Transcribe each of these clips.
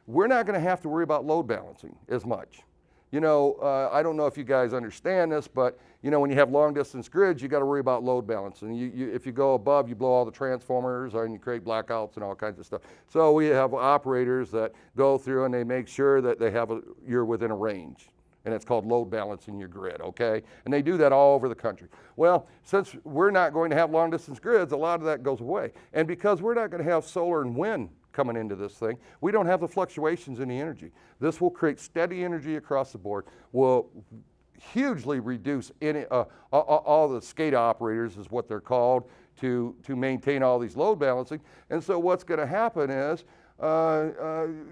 we're not going to have to worry about load balancing as much. You know, I don't know if you guys understand this, but you know, when you have long distance grids, you got to worry about load balancing. If you go above, you blow all the transformers and you create blackouts and all kinds of stuff. So we have operators that go through and they make sure that you're within a range. And it's called load balancing your grid, okay? And they do that all over the country. Well, since we're not going to have long distance grids, a lot of that goes away. And because we're not going to have solar and wind coming into this thing, we don't have the fluctuations in the energy. This will create steady energy across the board, will hugely reduce all the SCADA operators is what they're called to maintain all these load balancing. And so what's going to happen is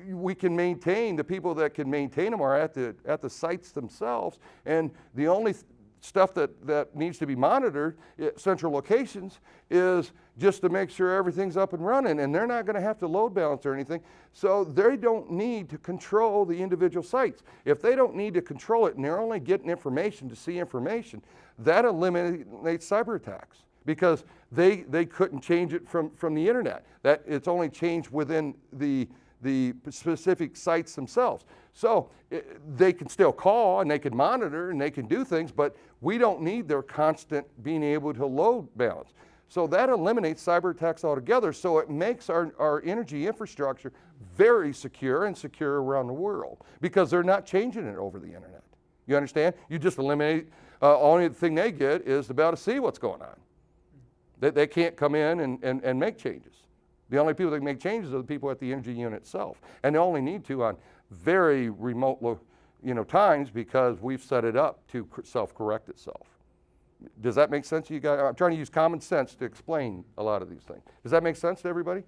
we can maintain, the people that can maintain them are at the sites themselves, and the only stuff that needs to be monitored at central locations is just to make sure everything's up and running, and they're not going to have to load balance or anything, so they don't need to control the individual sites. If they don't need to control it and they're only getting information to see information, that eliminates cyber attacks, because they couldn't change it from the internet. That it's only changed within the specific sites themselves. So they can still call and they can monitor and they can do things, but we don't need their constant being able to load balance. So that eliminates cyber attacks altogether. So it makes our energy infrastructure very secure and secure around the world, because they're not changing it over the internet. You understand? You just eliminate, only thing they get is to be able to see what's going on. They can't come in and make changes. The only people that can make changes are the people at the energy unit itself. And they only need to on very remote times, because we've set it up to self-correct itself. Does that make sense to you guys? I'm trying to use common sense to explain a lot of these things. Does that make sense to everybody?